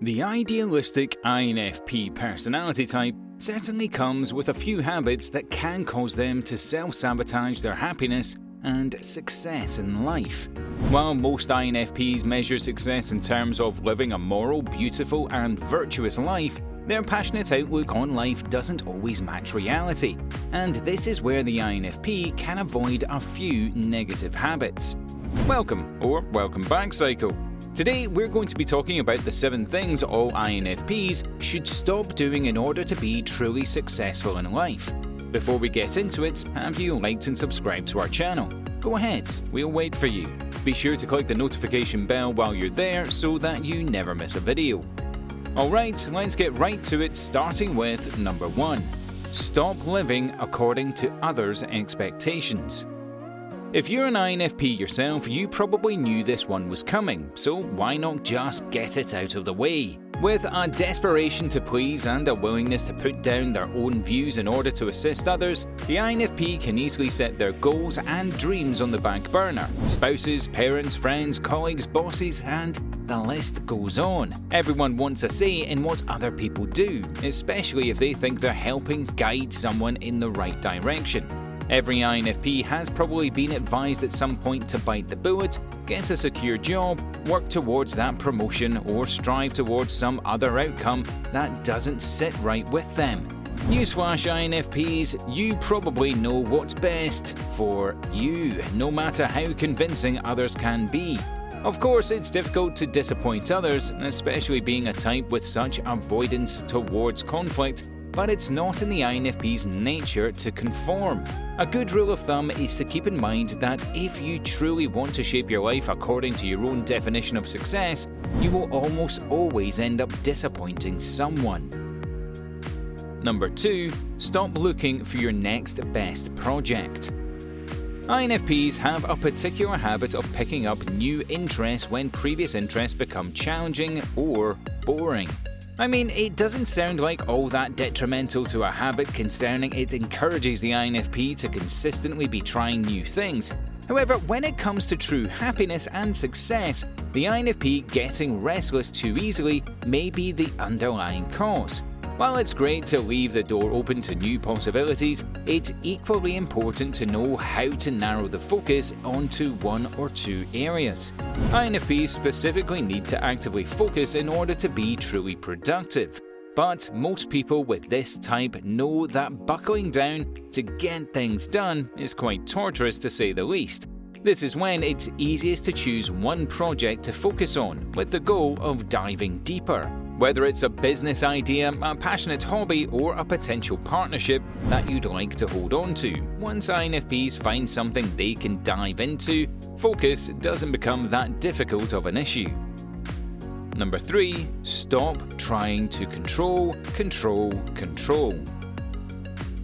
The idealistic INFP personality type certainly comes with a few habits that can cause them to self-sabotage their happiness and success in life. While most INFPs measure success in terms of living a moral, beautiful, and virtuous life, their passionate outlook on life doesn't always match reality, and this is where the INFP can avoid a few negative habits. Welcome back, Psycho. Today, we're going to be talking about the 7 things all INFPs should stop doing in order to be truly successful in life. Before we get into it, have you liked and subscribed to our channel? Go ahead, we'll wait for you. Be sure to click the notification bell while you're there so that you never miss a video. Alright, let's get right to it, starting with number 1. Stop living according to others' expectations. If you're an INFP yourself, you probably knew this one was coming, so why not just get it out of the way? With a desperation to please and a willingness to put down their own views in order to assist others, the INFP can easily set their goals and dreams on the back burner. Spouses, parents, friends, colleagues, bosses, and the list goes on. Everyone wants a say in what other people do, especially if they think they're helping guide someone in the right direction. Every INFP has probably been advised at some point to bite the bullet, get a secure job, work towards that promotion, or strive towards some other outcome that doesn't sit right with them. Newsflash, INFPs, you probably know what's best for you, no matter how convincing others can be. Of course, it's difficult to disappoint others, especially being a type with such avoidance towards conflict, but it's not in the INFP's nature to conform. A good rule of thumb is to keep in mind that if you truly want to shape your life according to your own definition of success, you will almost always end up disappointing someone. Number 2. Stop looking for your next best project. INFPs have a particular habit of picking up new interests when previous interests become challenging or boring. I mean, it doesn't sound like all that detrimental to a habit concerning it encourages the INFP to consistently be trying new things. However, when it comes to true happiness and success, the INFP getting restless too easily may be the underlying cause. While it's great to leave the door open to new possibilities, it's equally important to know how to narrow the focus onto 1 or 2 areas. INFPs specifically need to actively focus in order to be truly productive. But most people with this type know that buckling down to get things done is quite torturous to say the least. This is when it's easiest to choose one project to focus on, with the goal of diving deeper. Whether it's a business idea, a passionate hobby, or a potential partnership that you'd like to hold on to, once INFPs find something they can dive into, focus doesn't become that difficult of an issue. Number 3. Stop trying to control.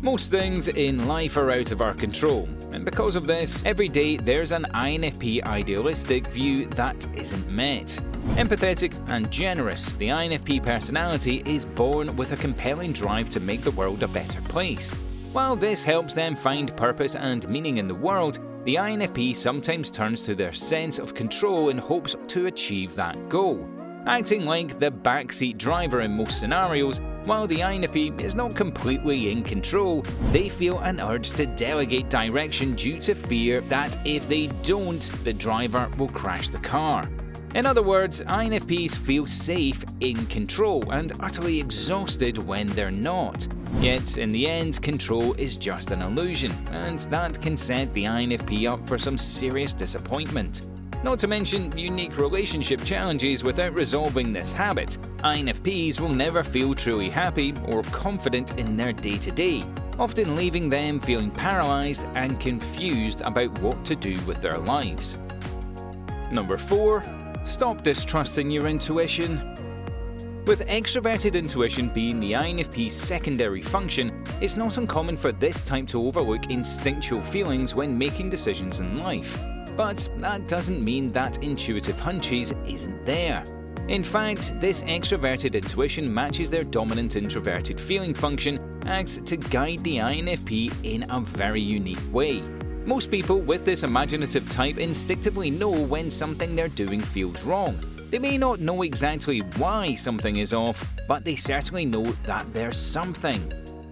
Most things in life are out of our control, and because of this, every day there's an INFP idealistic view that isn't met. Empathetic and generous, the INFP personality is born with a compelling drive to make the world a better place. While this helps them find purpose and meaning in the world, the INFP sometimes turns to their sense of control in hopes to achieve that goal. Acting like the backseat driver in most scenarios, while the INFP is not completely in control, they feel an urge to delegate direction due to fear that if they don't, the driver will crash the car. In other words, INFPs feel safe in control and utterly exhausted when they're not. Yet, in the end, control is just an illusion, and that can set the INFP up for some serious disappointment. Not to mention unique relationship challenges without resolving this habit. INFPs will never feel truly happy or confident in their day-to-day, often leaving them feeling paralyzed and confused about what to do with their lives. Number 4. Stop distrusting your intuition. With extroverted intuition being the INFP's secondary function, it's not uncommon for this type to overlook instinctual feelings when making decisions in life. But that doesn't mean that intuitive hunches isn't there. In fact, this extroverted intuition matches their dominant introverted feeling function, acts to guide the INFP in a very unique way. Most people with this imaginative type instinctively know when something they're doing feels wrong. They may not know exactly why something is off, but they certainly know that there's something.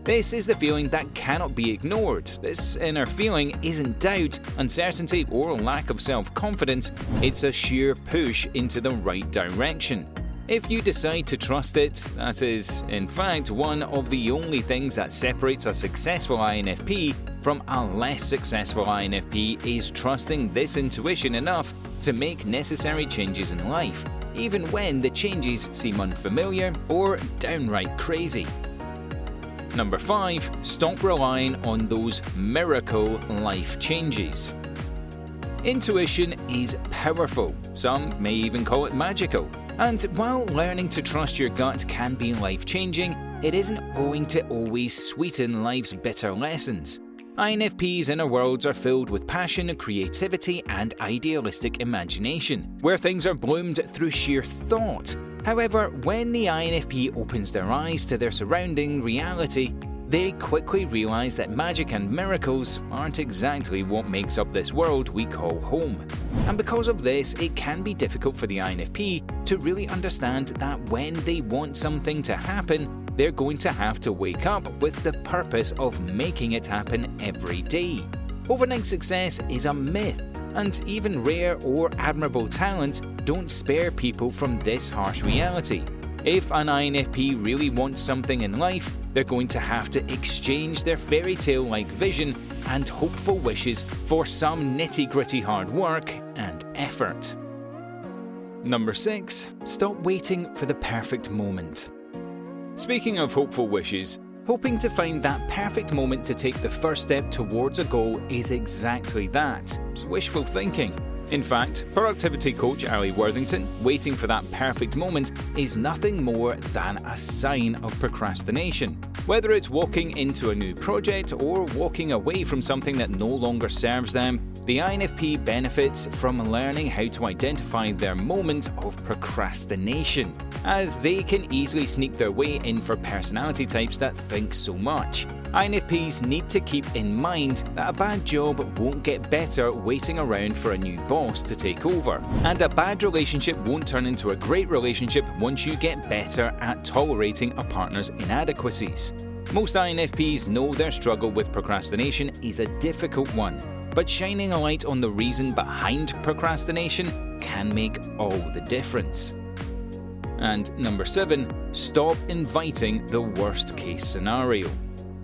This is the feeling that cannot be ignored. This inner feeling isn't doubt, uncertainty, or lack of self-confidence. It's a sheer push into the right direction. If you decide to trust it, that is, in fact, one of the only things that separates a successful INFP from a less successful INFP is trusting this intuition enough to make necessary changes in life, even when the changes seem unfamiliar or downright crazy. Number 5. Stop relying on those miracle life changes. Intuition is powerful. Some may even call it magical. And while learning to trust your gut can be life-changing, it isn't going to always sweeten life's bitter lessons. INFPs' inner worlds are filled with passion, creativity, and idealistic imagination, where things are bloomed through sheer thought. However, when the INFP opens their eyes to their surrounding reality, they quickly realize that magic and miracles aren't exactly what makes up this world we call home. And because of this, it can be difficult for the INFP to really understand that when they want something to happen, they're going to have to wake up with the purpose of making it happen every day. Overnight success is a myth, and even rare or admirable talent don't spare people from this harsh reality. If an INFP really wants something in life, they're going to have to exchange their fairy tale-like vision and hopeful wishes for some nitty-gritty hard work and effort. Number 6. Stop waiting for the perfect moment. Speaking of hopeful wishes, hoping to find that perfect moment to take the first step towards a goal is exactly that. It's wishful thinking. In fact, productivity coach Ali Worthington, waiting for that perfect moment is nothing more than a sign of procrastination. Whether it's walking into a new project or walking away from something that no longer serves them, the INFP benefits from learning how to identify their moment of procrastination, as they can easily sneak their way in for personality types that think so much. INFPs need to keep in mind that a bad job won't get better waiting around for a new boss to take over, and a bad relationship won't turn into a great relationship once you get better at tolerating a partner's inadequacies. Most INFPs know their struggle with procrastination is a difficult one, but shining a light on the reason behind procrastination can make all the difference. And number 7, stop inviting the worst-case scenario.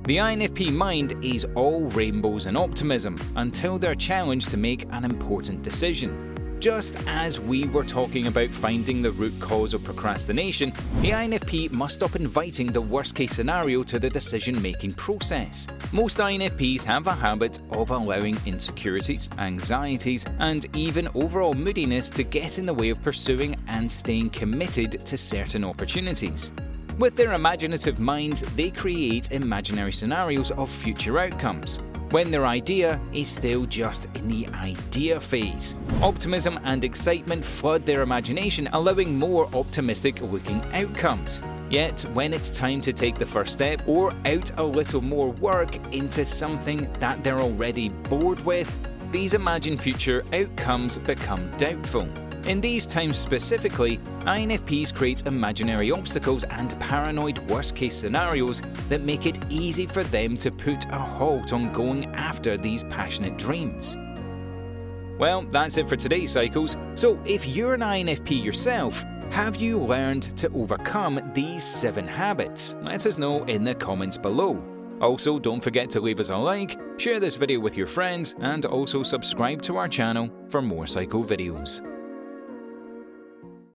The INFP mind is all rainbows and optimism until they're challenged to make an important decision. Just as we were talking about finding the root cause of procrastination, the INFP must stop inviting the worst-case scenario to the decision-making process. Most INFPs have a habit of allowing insecurities, anxieties, and even overall moodiness to get in the way of pursuing and staying committed to certain opportunities. With their imaginative minds, they create imaginary scenarios of future outcomes, when their idea is still just in the idea phase. Optimism and excitement flood their imagination, allowing more optimistic-looking outcomes. Yet, when it's time to take the first step or out a little more work into something that they're already bored with, these imagined future outcomes become doubtful. In these times specifically, INFPs create imaginary obstacles and paranoid worst-case scenarios that make it easy for them to put a halt on going after these passionate dreams. Well, that's it for today, Psychos. So if you're an INFP yourself, have you learned to overcome these 7 habits? Let us know in the comments below. Also, don't forget to leave us a like, share this video with your friends, and also subscribe to our channel for more Psycho videos.